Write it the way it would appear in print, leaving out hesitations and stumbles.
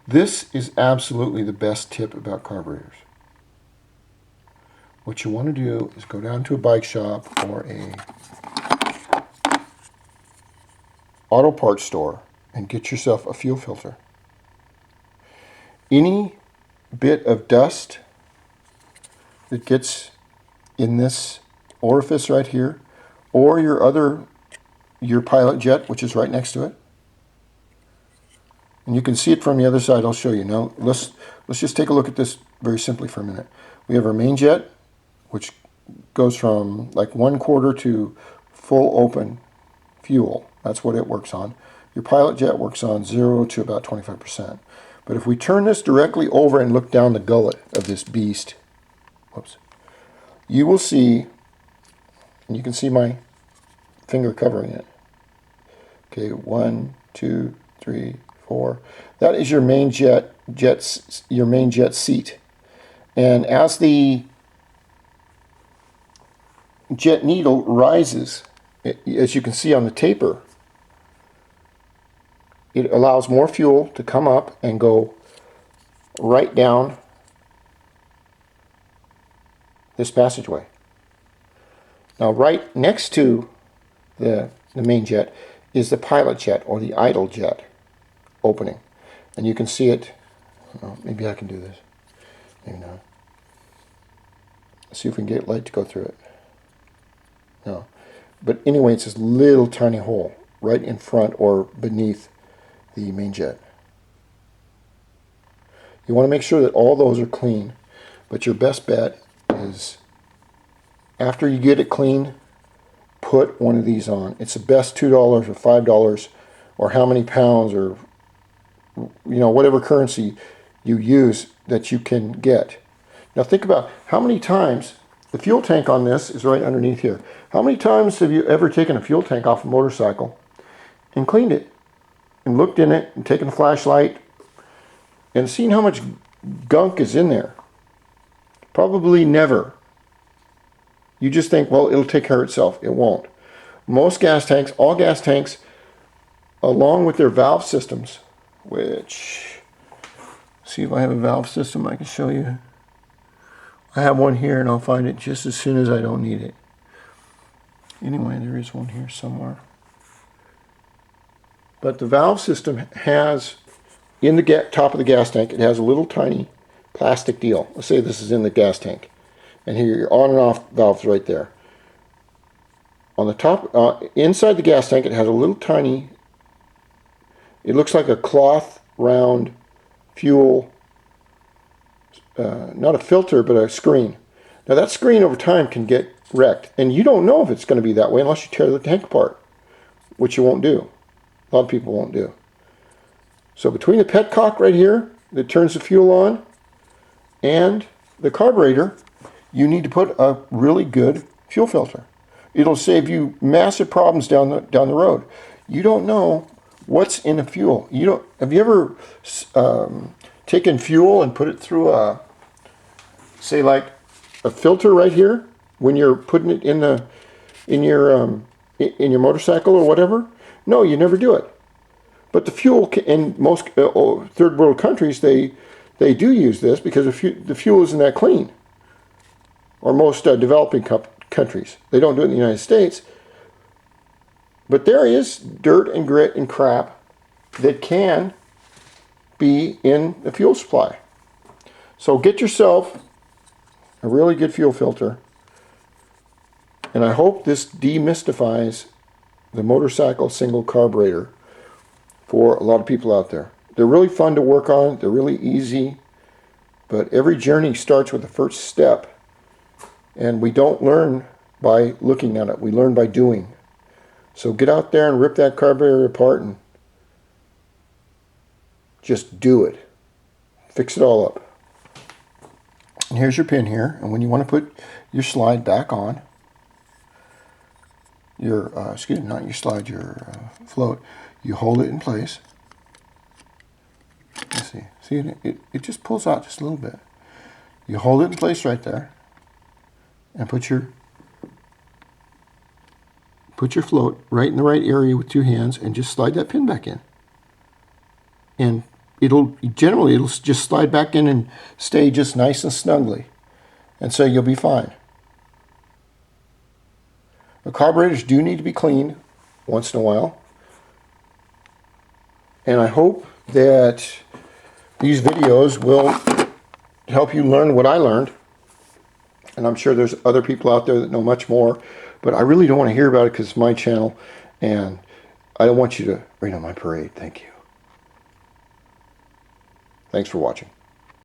This is absolutely the best tip about carburetors. What you want to do is go down to a bike shop or a auto parts store and get yourself a fuel filter. Any bit of dust that gets in this orifice right here, or your pilot jet, which is right next to it, and you can see it from the other side. I'll show you. Now let's just take a look at this very simply for a minute. We have our main jet, which goes from like 1/4 to full open fuel. That's what it works on. Your pilot jet works on 0 to about 25%. But if we turn this directly over and look down the gullet of this beast, whoops, you will see, and you can see my finger covering it. Okay, 1, 2, 3, 4. That is your main your main jet seat. And as the jet needle rises, as you can see on the taper, it allows more fuel to come up and go right down this passageway. Now right next to the main jet is the pilot jet or the idle jet opening. And you can see it. Oh, maybe I can do this. Maybe not. Let's see if we can get light to go through it. No. But anyway, it's this little tiny hole right in front or beneath the main jet. You want to make sure that all those are clean, but your best bet is after you get it clean, put one of these on. It's the best $2 or $5 or how many pounds or whatever currency you use that you can get. Now think about how many times the fuel tank on this is right underneath here. How many times have you ever taken a fuel tank off a motorcycle and cleaned it and looked in it and taken a flashlight and seen how much gunk is in there? Probably never. You just think, well, it'll take care of itself. It won't. Most gas tanks, all gas tanks, along with their valve systems, which, see if I have a valve system I can show you. I have one here and I'll find it just as soon as I don't need it. Anyway, there is one here somewhere. But the valve system has, in the top of the gas tank, it has a little tiny plastic deal. Let's say this is in the gas tank. And here your on and off valves right there. On the top, inside the gas tank, it has a little tiny, it looks like a cloth round fuel, not a filter, but a screen. Now that screen over time can get wrecked. And you don't know if it's going to be that way unless you tear the tank apart, which you won't do. A lot of people won't do. So between the petcock right here that turns the fuel on and the carburetor, you need to put a really good fuel filter. It'll save you massive problems down the road. You don't know what's in the fuel. Have you ever taken fuel and put it through a, say like a filter right here when you're putting it in your motorcycle or whatever? No, you never do it. But the fuel in most third world countries, they do use this because the fuel isn't that clean. Or most developing countries. They don't do it in the United States. But there is dirt and grit and crap that can be in the fuel supply. So get yourself a really good fuel filter. And I hope this demystifies the motorcycle single carburetor for a lot of people out there. They're really fun to work on. They're really easy. But every journey starts with the first step. And we don't learn by looking at it. We learn by doing. So get out there and rip that carburetor apart and just do it. Fix it all up. And here's your pin here. And when you want to put your slide back on, your, excuse me, not your slide, your float, you hold it in place. Let's see. See, it just pulls out just a little bit. You hold it in place right there. And put your float right in the right area with 2 hands and just slide that pin back in. And generally it'll just slide back in and stay just nice and snugly. And so you'll be fine. The carburetors do need to be cleaned once in a while. And I hope that these videos will help you learn what I learned. And I'm sure there's other people out there that know much more. But I really don't want to hear about it because it's my channel. And I don't want you to rain on my parade. Thank you. Thanks for watching.